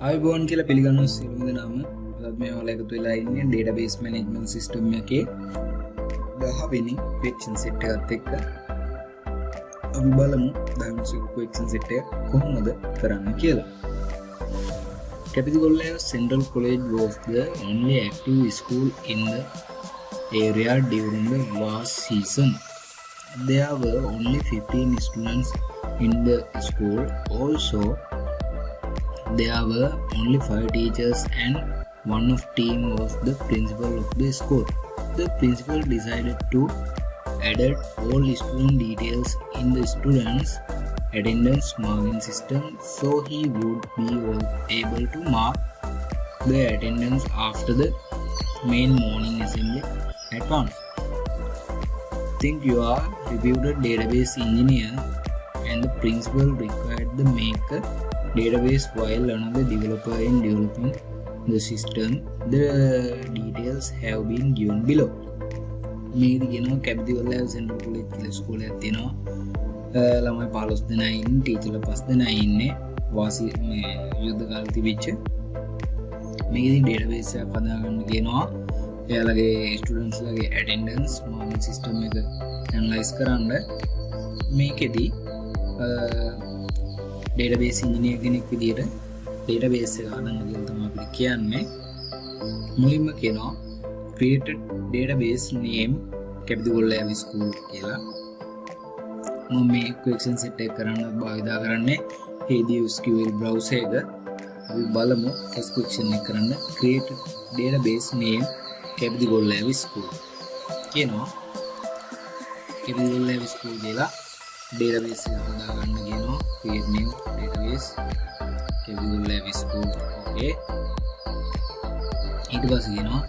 ආයුබෝවන් කියලා පිළිගන්නවා සියලුම දෙනාම. අදත් මේ ඔයාලා එකතු වෙලා ඉන්නේ database management system එකේ 10 වෙනි question set එකත් එක්ක. අපි බලමු MySQL question set එක කොහොමද කරන්න කියලා. Graphically Central College was the only active school in the area during the last season. There were only 15 students in the school. Also, there were only 5 teachers and one of team was the principal of the school. The principal decided to add all student details in the students' attendance marking system so he would be able to mark the attendance after the main morning assembly at once. Think you are reputed database engineer and the principal required the maker database while another developer in developing the system. The details have been given below. මේකද කියනවා Graphically Central College කියලා ස්කෝලේ එකක් තියෙනවා. ළමයි 15 දෙනා ඉන්නේ, ටීචර්ලා 5 දෙනා ඉන්නේ. වාසි මේ යුද්ධ කාලේ තිබිච්ච මේකේ database එකක් හදාගන්න කියනවා. එයාලගේ ස්ටුඩන්ට්ස් ලගේ attendance marking system එක analyze කරන්න. මේකෙදි database engineer කෙනෙක් විදියට database එක හදන්න කියලා තමයි අපිට කියන්නේ. මුලින්ම කියනවා created database name Graphically school කියලා. මම මේ question set එක කරන්න භාවිතා කරන්නේ HeidiSQL browser එක. අපි බලමු first question එක කරන්න created database name Graphically school කියනවා. Graphically school කියලා database එක හදාගන්න කියනවා. create new database Graphically school. okay ඊට පස්සේ කියනවා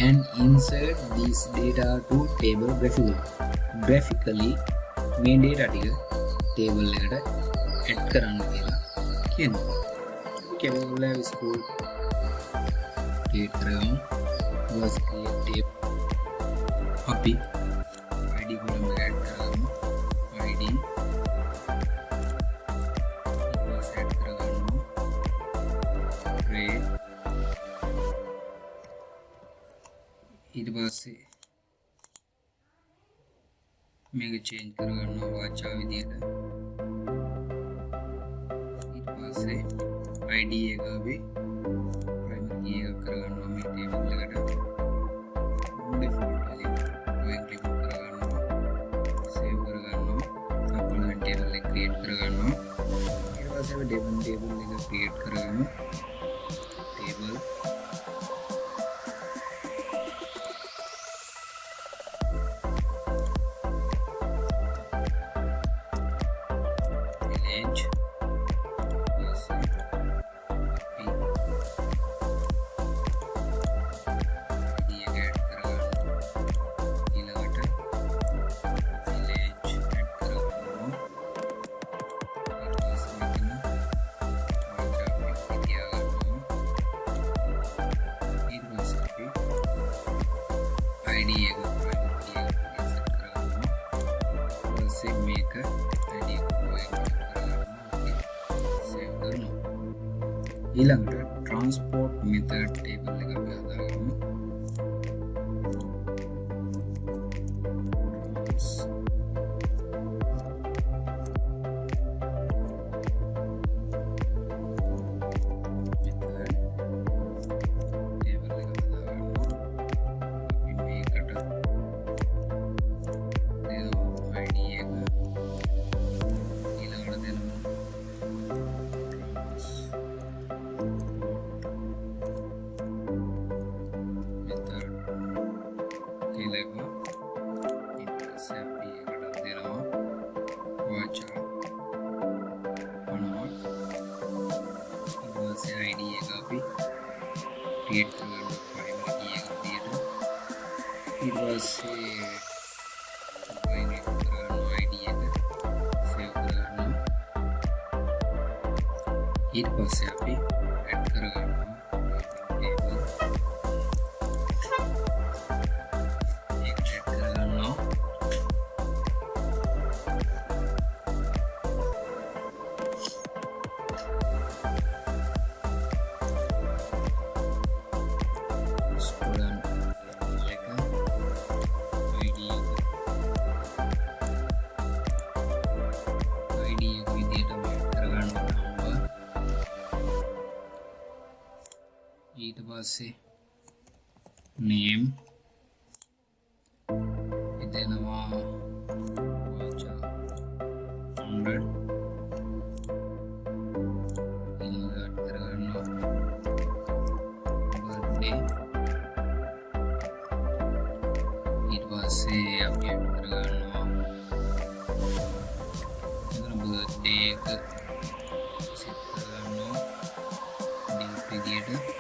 and insert this data to table graphically මේ data ටික table එකට add කරන්න කියලා කියනවා. Graphically school create කරගමු. was create table අපි id column එක add කරගමු. id ඊට පස්සේ මේක change කරගන්නවා වාචා විදියට. ඊට පස්සේ id එක අපි primary key එක කරගන්නවා මේ table එකට. default value right click කරගන්නවා. save කරගන්නවා. අපේ table එක create කරගන්නවා. ඊට පස්සේ අපි table එක create කරගමු. table id එක set මේක id එක save කරනවා. ඊළඟට transport method table එක අපි හදාගමු. id එක අපි create කරගන්න primary key එක විදියට. ඊට පස්සේ primary කරගන්න id එක save කරගන්න. ඊට පස්සේ අපි add කරගන්නවා table එක add කරගන්නවා. පස්සේ name එතනවා voucher 100 ඊළඟට කරගන්නවා birthday ඊට පස්සේ අප්ඩේට් කරගන්නවා එතන birthday එක set කරගන්නවා date විදියට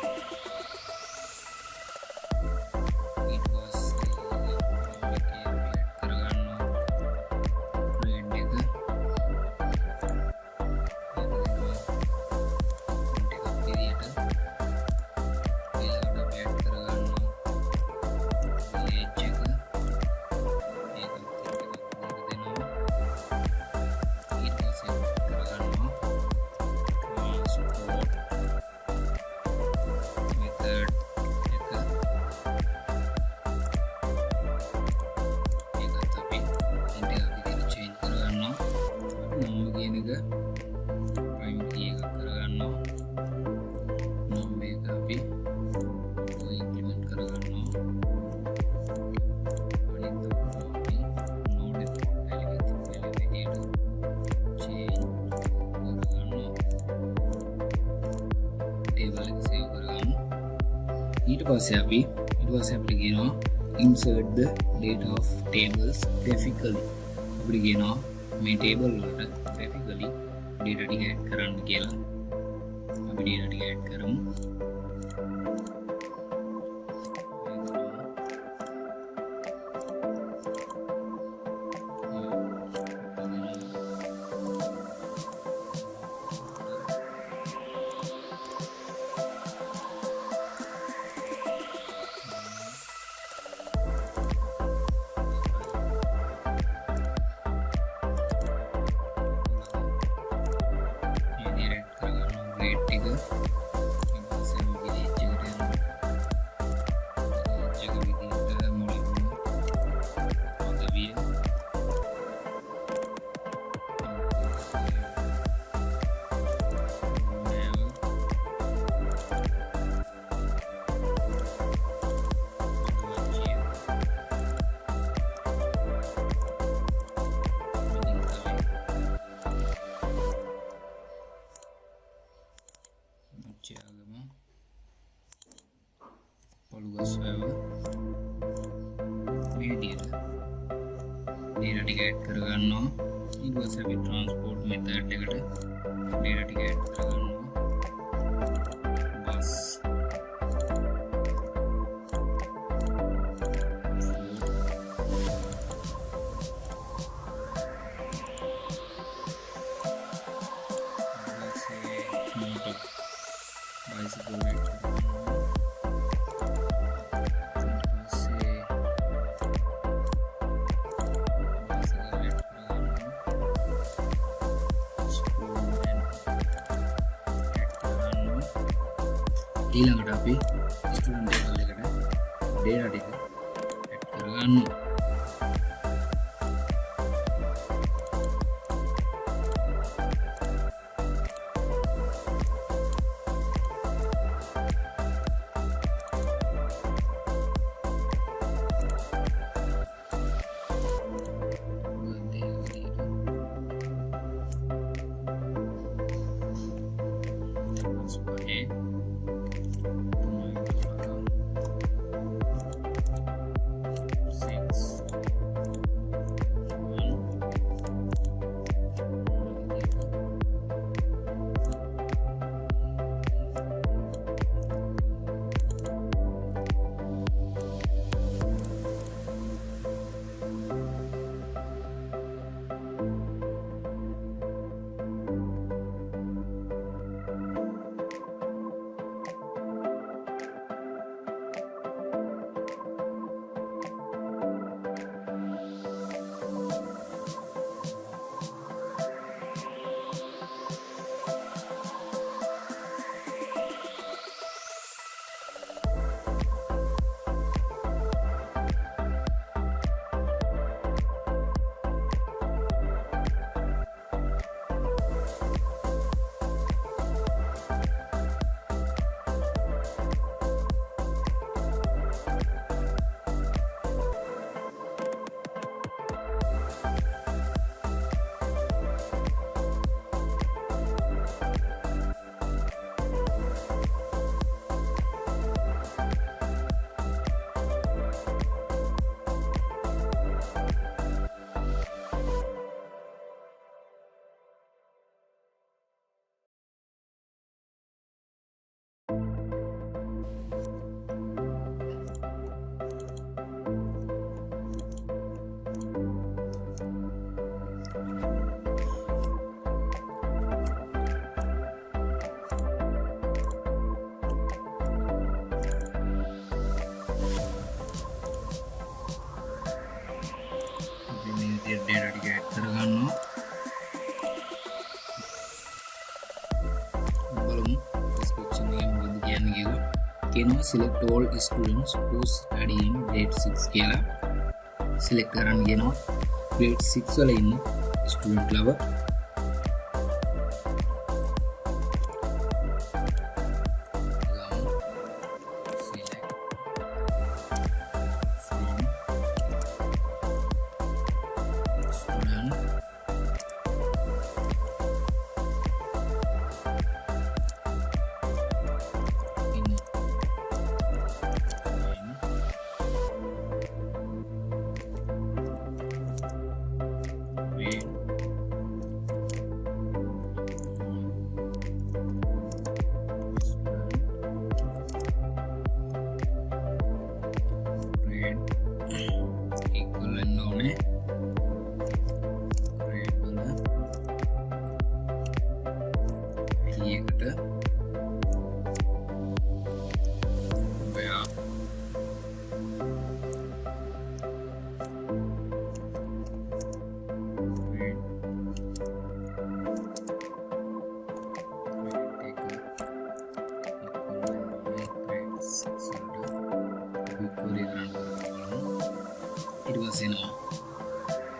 ඊට පස්සේ අපි අපිට කියනවා insert the data of tables graphically අපිට කියනවා මේ table වලට graphically data ටික add කරන්න කියලා අපි data ටික add කරමු මේ විදියට data ටික add කරගන්නවා ඊට පස්සේ අපි transport method එකට data ටික add කරගන්නවා bus bicycle add ඊළඟට අපි ස්ටුඩන්ට් ටේබල් එකට data ටික add කරගන්නවා කියනවා select all students who study in grade 6 කියලා select කරන්න කියනවා grade 6 වල ඉන්න student ලව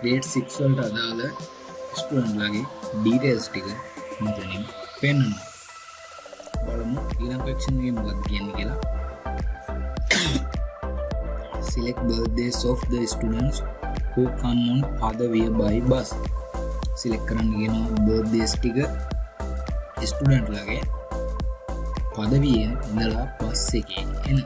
grade 6 වලට අදාළ ස්ටුඩන්ට් ලාගේ ඩීටේල්ස් ටික මෙතනින් පෙන්වනවා. බලමු ඊළඟ section එකේ මොකක්ද කියන්නේ කියලා. Select birthdays of the students who come on Padavia by bus. select කරන්න කියනවා birthdays ටික ස්ටුඩන්ට් ලාගේ පදවිය ඉඳලා බස් එකේ එන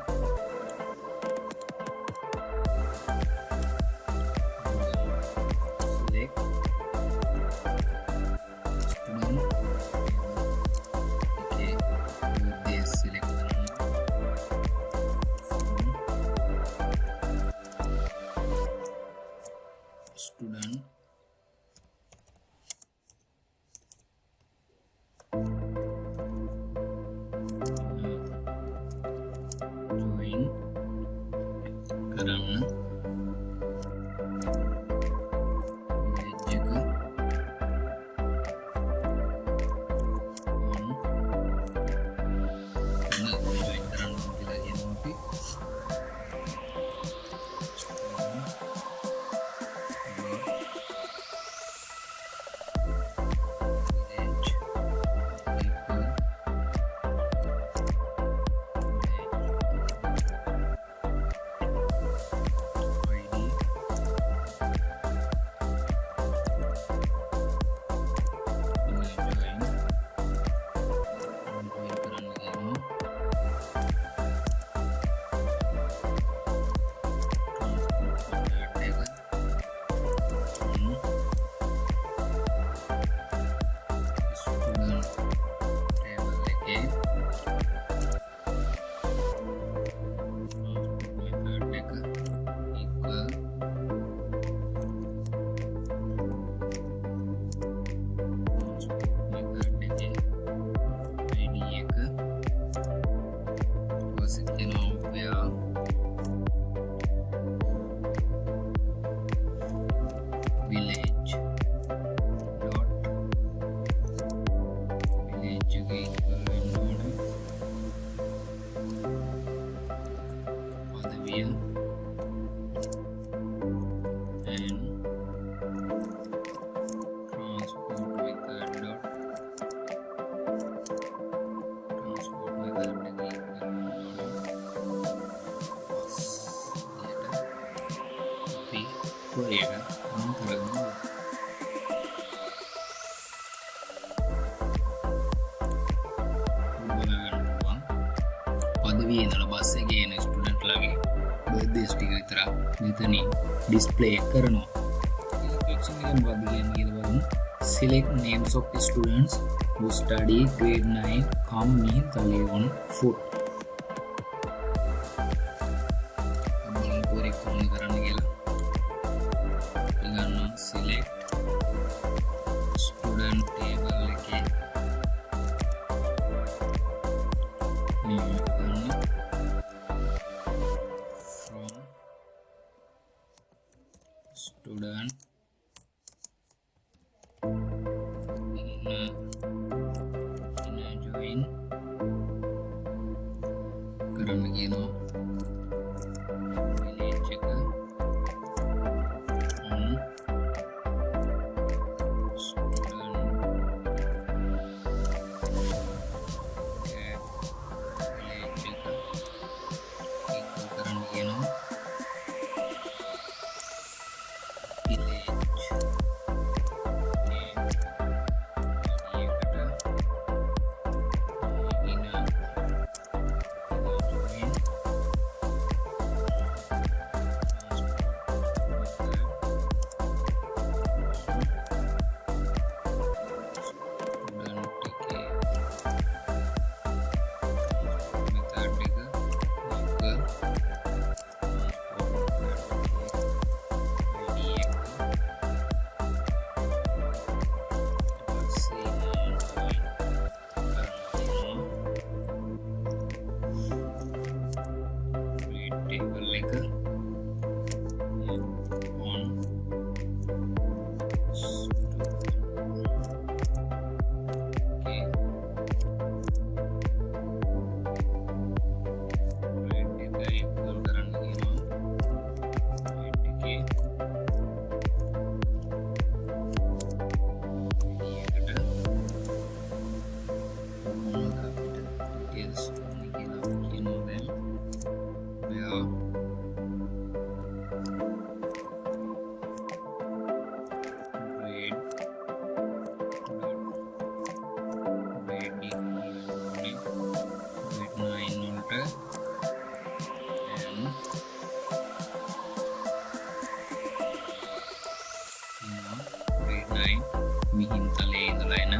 පදවියේ ඉඳලා බස් එකේ එන ස්ටුඩන්ට් ලාගේ බර්ත්ඩේස් ටික විතර මෙතනින් ඩිස්ප්ලේ කරනවා. ඊළඟ section එකේ මොකක්ද කියන්නේ කියලා බලමු. Select names of students who study grade 9 come mean tally on foot. බලමු පොරේ කොහොමද කරන්න කියලා. ඊළඟ select student table එකේ student in join කරන්න කියනවා village එක table එක on okay rate එක equal කරන්න කියනවා rate එකේ details කියලා කියනවා දැන් where මිහින්තලේ ඉඳලා එන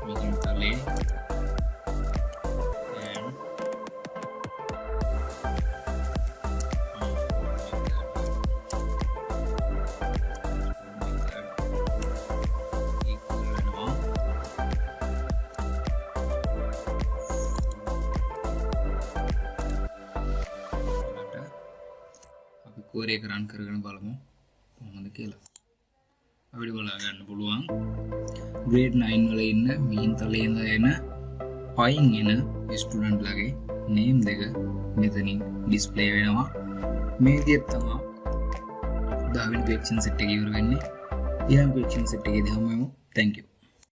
මිහින්තලේ कोरे एक रन करගෙන බලමු කොහොමද කියලා. අපිට බලා ගන්න පුළුවන් grade 9 වල ඉන්න මිහින්තලේ ඉඳලා එන පයින් එන ස්ටුඩන්ට් ලගේ name දෙක මෙතනින් display වෙනවා. මේ විදිහට තමයි 10 වෙනි question set එක ඉවර වෙන්නේ. ඊළඟ question set එකේදී හමු වෙමු. Thank you.